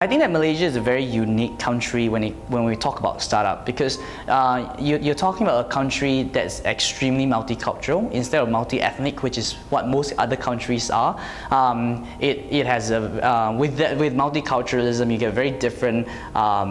I think that Malaysia is a very unique country when we talk about startup, because you're talking about a country that's extremely multicultural instead of multi-ethnic, which is what most other countries are. It has with multiculturalism, you get very different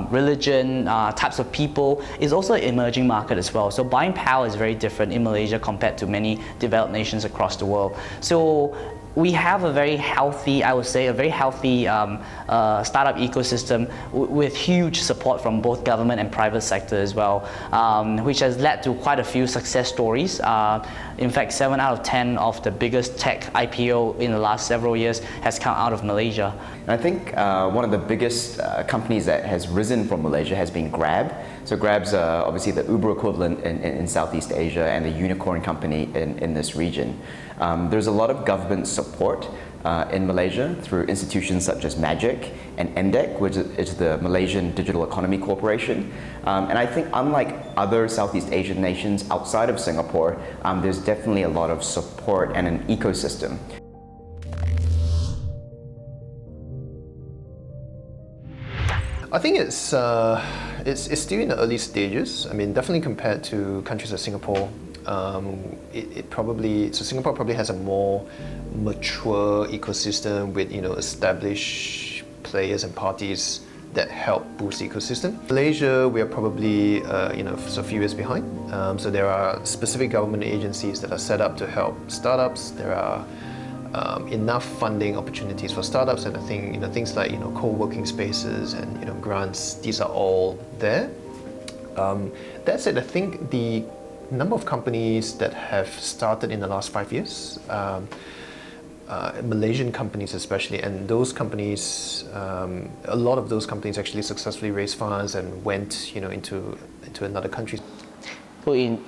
religion, types of people. It's also an emerging market as well. So buying power is very different in Malaysia compared to many developed nations across the world. So we have a very healthy, I would say, a very healthy startup ecosystem with huge support from both government and private sector as well, which has led to quite a few success stories. In fact, 7 out of 10 of the biggest tech IPO in the last several years has come out of Malaysia. I think one of the biggest companies that has risen from Malaysia has been Grab. So Grab's obviously the Uber equivalent in Southeast Asia and the unicorn company in this region. There's a lot of government support in Malaysia through institutions such as MAGIC and NDEC, which is the Malaysian Digital Economy Corporation. And I think unlike other Southeast Asian nations outside of Singapore, there's definitely a lot of support and an ecosystem. I think it's still in the early stages. I mean, definitely compared to countries like Singapore, Singapore probably has a more mature ecosystem with established players and parties that help boost the ecosystem. Malaysia, we are probably a few years behind. So there are specific government agencies that are set up to help startups. There are enough funding opportunities for startups, and I think things like co-working spaces and grants. These are all there. That said, I think the number of companies that have started in the last 5 years, Malaysian companies especially, and those companies, a lot of those companies actually successfully raised funds and went into another country. So in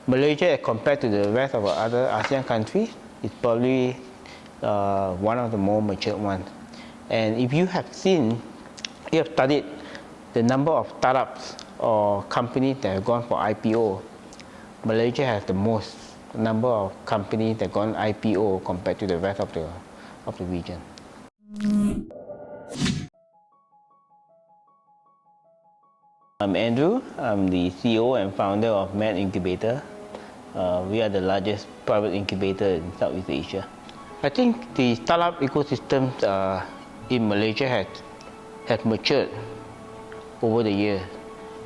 Malaysia, compared to the rest of the other ASEAN countries, it's probably one of the more mature ones. And if you have studied the number of startups or companies that have gone for IPO, Malaysia has the most number of companies that gone IPO compared to the rest of the region. I'm Andrew. I'm the CEO and founder of MAD Incubator. We are the largest private incubator in Southeast Asia. I think the startup ecosystem in Malaysia has matured over the years,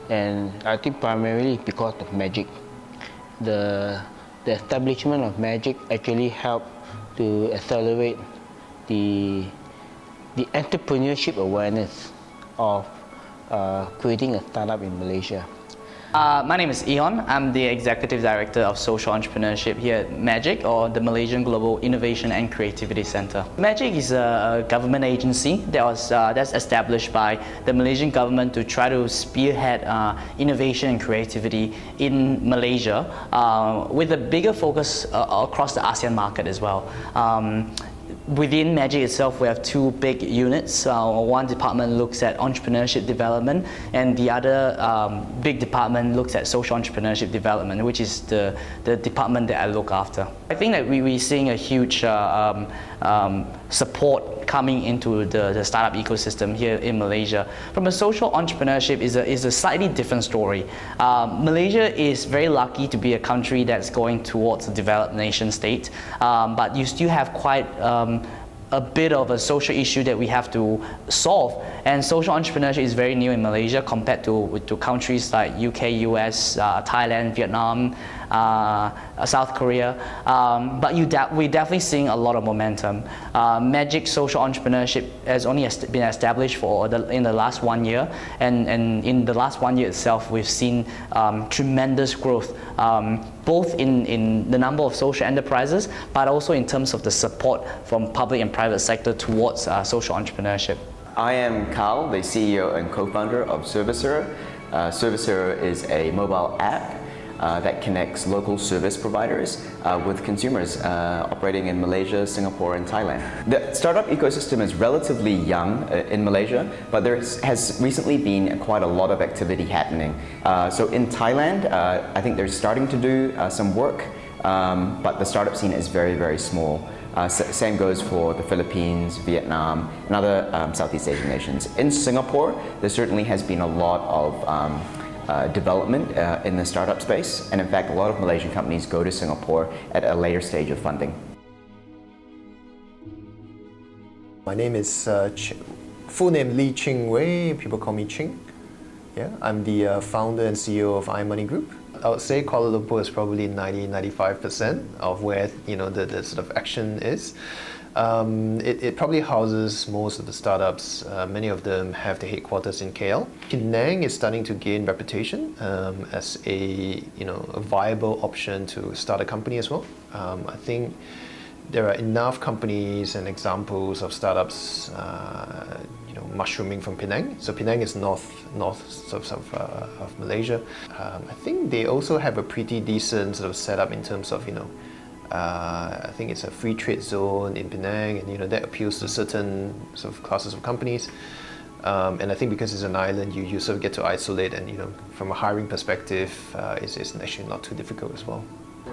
and I think primarily because of MAGIC. The establishment of MAGIC actually helped to accelerate the entrepreneurship awareness of creating a startup in Malaysia. My name is Ehon. I'm the Executive Director of Social Entrepreneurship here at MAGIC, or the Malaysian Global Innovation and Creativity Center. MAGIC is a government agency that's established by the Malaysian government to try to spearhead innovation and creativity in Malaysia, with a bigger focus across the ASEAN market as well. Within MAGIC itself, we have two big units. One department looks at entrepreneurship development, and the other big department looks at social entrepreneurship development, which is the department that I look after. I think that we're seeing a huge support coming into the startup ecosystem here in Malaysia. From a social entrepreneurship is a slightly different story. Malaysia is very lucky to be a country that's going towards a developed nation state, but you still have quite a bit of a social issue that we have to solve, and social entrepreneurship is very new in Malaysia compared to countries like UK, US, Thailand, Vietnam, South Korea, but we're definitely seeing a lot of momentum. MAGIC social entrepreneurship has only been established in the last 1 year, and in the last 1 year itself, we've seen tremendous growth, both in the number of social enterprises, but also in terms of the support from public and private sector towards social entrepreneurship. I am Karl, the CEO and co-founder of ServisHero. ServisHero is a mobile app that connects local service providers with consumers operating in Malaysia, Singapore, and Thailand. The startup ecosystem is relatively young in Malaysia, but there has recently been quite a lot of activity happening. So in Thailand, I think they're starting to do some work, but the startup scene is very, very small. Same goes for the Philippines, Vietnam, and other Southeast Asian nations. In Singapore, there certainly has been a lot of development in the startup space, and in fact, a lot of Malaysian companies go to Singapore at a later stage of funding. My name is full name Lee Ching-Wei. People call me Ching. Yeah, I'm the founder and CEO of iMoney Group. I would say Kuala Lumpur is probably 90-95% of where the sort of action is. It probably houses most of the startups. Many of them have their headquarters in KL. Penang is starting to gain reputation as a viable option to start a company as well. I think there are enough companies and examples of startups mushrooming from Penang. So Penang is north of Malaysia. I think they also have a pretty decent sort of setup in terms of I think it's a free trade zone in Penang, and that appeals to certain sort of classes of companies. And I think because it's an island, you sort of get to isolate, and from a hiring perspective, it's actually not too difficult as well.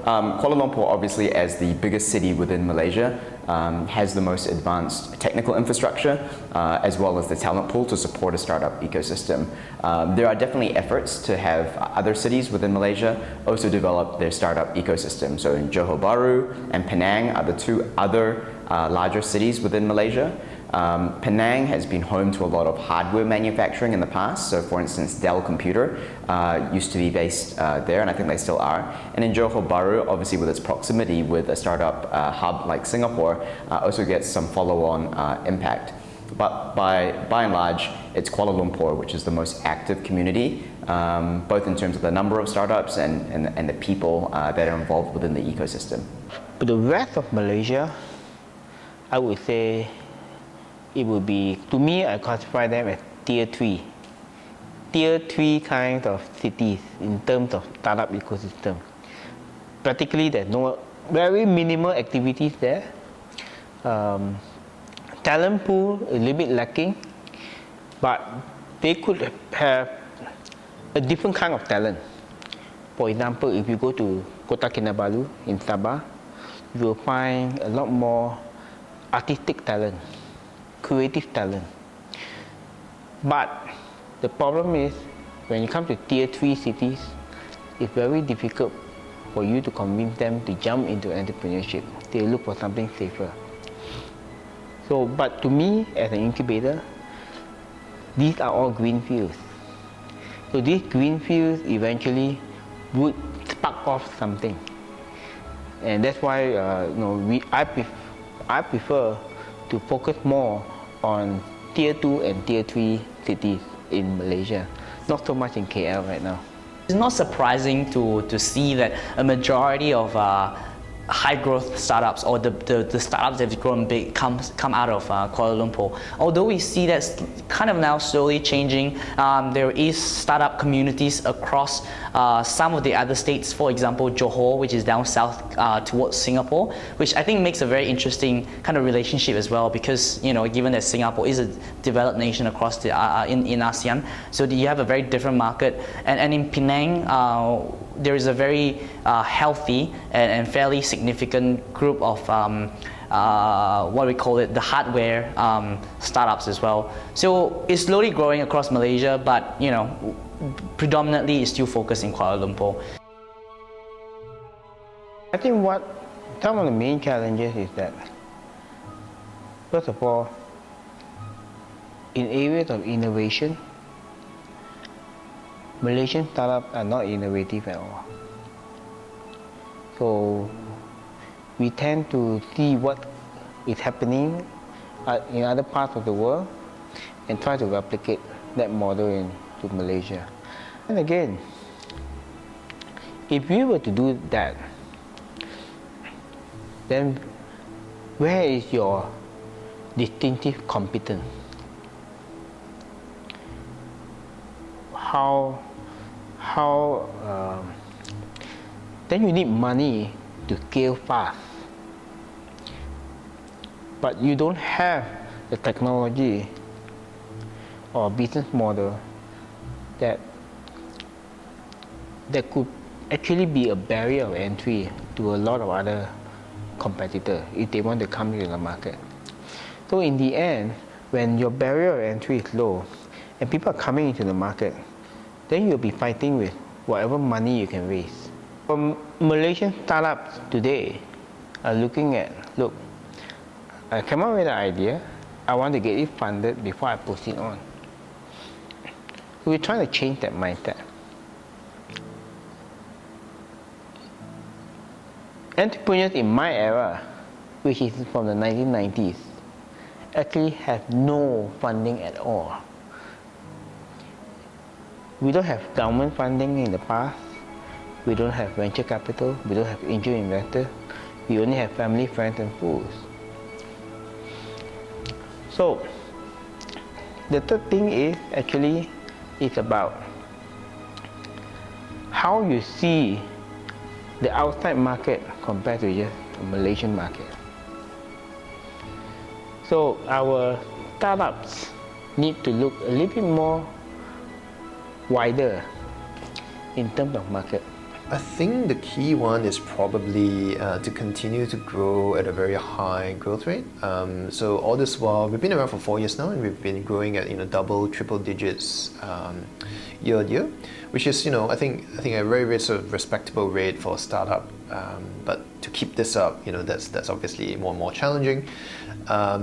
Kuala Lumpur, obviously, as the biggest city within Malaysia, has the most advanced technical infrastructure, as well as the talent pool to support a startup ecosystem. There are definitely efforts to have other cities within Malaysia also develop their startup ecosystem. So in Johor Bahru and Penang are the two other larger cities within Malaysia. Penang has been home to a lot of hardware manufacturing in the past. So for instance, Dell Computer used to be based there, and I think they still are. And in Johor Bahru, obviously with its proximity with a startup hub like Singapore, also gets some follow-on impact. But by and large, it's Kuala Lumpur, which is the most active community, both in terms of the number of startups and the people that are involved within the ecosystem. But the rest of Malaysia, I would say, it would be, to me, I classify them as tier 3. Tier 3 kind of cities in terms of startup ecosystem. Practically, there's no very minimal activities there. Talent pool is a little bit lacking, but they could have a different kind of talent. For example, if you go to Kota Kinabalu in Sabah, you will find a lot more artistic talent, creative talent. But the problem is, when it comes to tier 3 cities, it's very difficult for you to convince them to jump into entrepreneurship. They look for something safer. So, but to me, as an incubator, these are all green fields. So these green fields eventually would spark off something. And that's why I prefer to focus more on tier 2 and tier 3 cities in Malaysia, not so much in KL right now. It's not surprising to see that a majority of high growth startups, or the startups that have grown big, come out of Kuala Lumpur. Although we see that's kind of now slowly changing, there is startup communities across some of the other states. For example, Johor, which is down south towards Singapore, which I think makes a very interesting kind of relationship as well, because given that Singapore is a developed nation across the in ASEAN, so you have a very different market. And in Penang, there is a very healthy and fairly significant group of what we call it, the hardware startups as well. So it's slowly growing across Malaysia, but predominantly it's still focused in Kuala Lumpur. I think some of the main challenges is that, first of all, in areas of innovation, Malaysian startups are not innovative at all. So we tend to see what is happening in other parts of the world and try to replicate that model into Malaysia. And again, if we were to do that, then where is your distinctive competence? Then you need money to scale fast, but you don't have the technology or business model that could actually be a barrier of entry to a lot of other competitor if they want to come into the market. So in the end, when your barrier of entry is low and people are coming into the market, then you'll be fighting with whatever money you can raise. Malaysian startups today are looking at, look, I came up with an idea, I want to get it funded before I proceed on. So we're trying to change that mindset. Entrepreneurs in my era, which is from the 1990s, actually have no funding at all. We don't have government funding in the past. We don't have venture capital. We don't have angel investors. We only have family, friends, and fools. So, the third thing is actually it's about how you see the outside market compared to just the Malaysian market. So our startups need to look a little bit more wider in terms of market. I think the key one is probably to continue to grow at a very high growth rate. So all this while, we've been around for 4 years now, and we've been growing at double, triple digits year on year, which is I think a very sort of respectable rate for a startup. But to keep this up, that's obviously more and more challenging.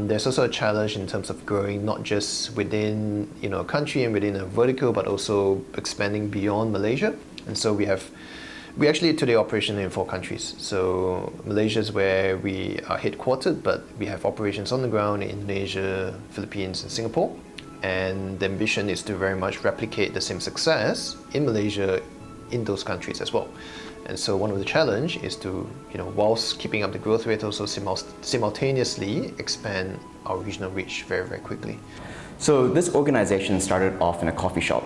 There's also a challenge in terms of growing not just within a country and within a vertical, but also expanding beyond Malaysia. And so we actually today operation in 4 countries. So Malaysia is where we are headquartered, but we have operations on the ground in Indonesia, Philippines, and Singapore. And the ambition is to very much replicate the same success in Malaysia in those countries as well. And so one of the challenge is to, whilst keeping up the growth rate, also simultaneously expand our regional reach very, very quickly. So this organization started off in a coffee shop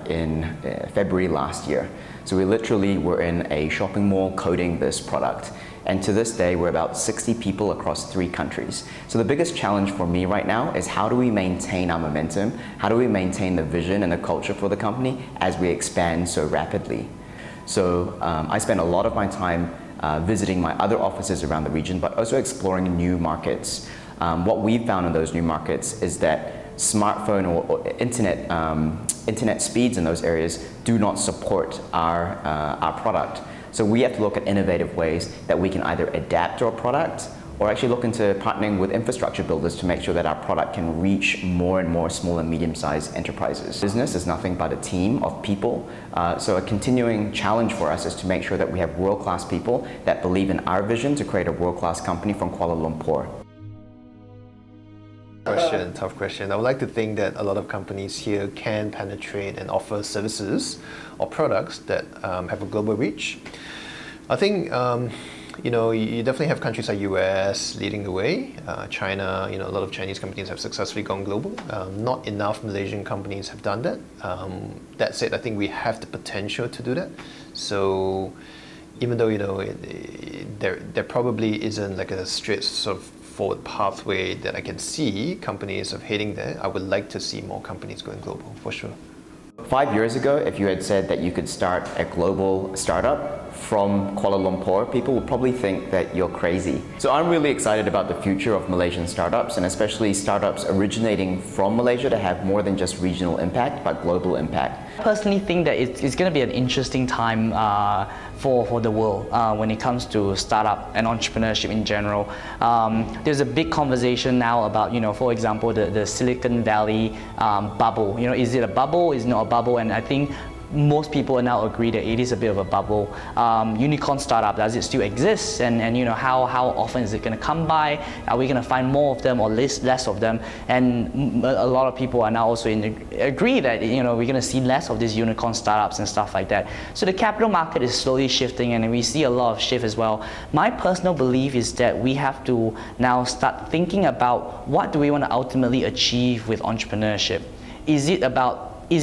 in February last year. So we literally were in a shopping mall coding this product. And to this day, we're about 60 people across 3 countries. So the biggest challenge for me right now is how do we maintain our momentum? How do we maintain the vision and the culture for the company as we expand so rapidly? So I spend a lot of my time visiting my other offices around the region, but also exploring new markets. What we've found in those new markets is that smartphone or internet speeds in those areas do not support our product. So we have to look at innovative ways that we can either adapt our product or actually look into partnering with infrastructure builders to make sure that our product can reach more and more small and medium-sized enterprises. Business is nothing but a team of people. So a continuing challenge for us is to make sure that we have world-class people that believe in our vision to create a world-class company from Kuala Lumpur. Tough question. I would like to think that a lot of companies here can penetrate and offer services or products that have a global reach. I think you definitely have countries like US leading the way. China, a lot of Chinese companies have successfully gone global. Not enough Malaysian companies have done that. That said, I think we have the potential to do that. So even though there probably isn't like a straight sort of forward pathway that I can see companies of heading there, I would like to see more companies going global, for sure. 5 years ago, if you had said that you could start a global startup from Kuala Lumpur, people would probably think that you're crazy. So I'm really excited about the future of Malaysian startups, and especially startups originating from Malaysia to have more than just regional impact, but global impact. I personally think that it's going to be an interesting time for the world when it comes to startup and entrepreneurship in general. There's a big conversation now about, for example, the Silicon Valley bubble. Is it a bubble? Is it not a bubble? And I think most people now agree that it is a bit of a bubble. Unicorn startup, does it still exist? And how often is it going to come by? Are we going to find more of them or less of them? And a lot of people are now also agree that we're going to see less of these unicorn startups and stuff like that. So the capital market is slowly shifting, and we see a lot of shift as well. My personal belief is that we have to now start thinking about what do we want to ultimately achieve with entrepreneurship. Is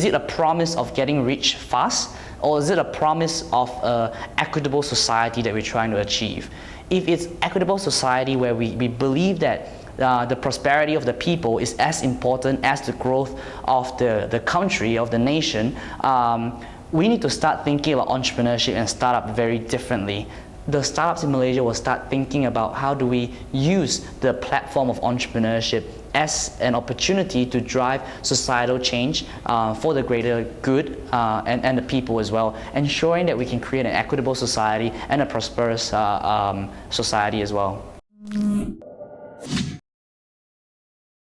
it a promise of getting rich fast, or is it a promise of an equitable society that we're trying to achieve? If it's equitable society where we believe that the prosperity of the people is as important as the growth of the country, of the nation, we need to start thinking about entrepreneurship and startup very differently. the startups in Malaysia will start thinking about how do we use the platform of entrepreneurship as an opportunity to drive societal change for the greater good and the people as well, ensuring that we can create an equitable society and a prosperous society as well.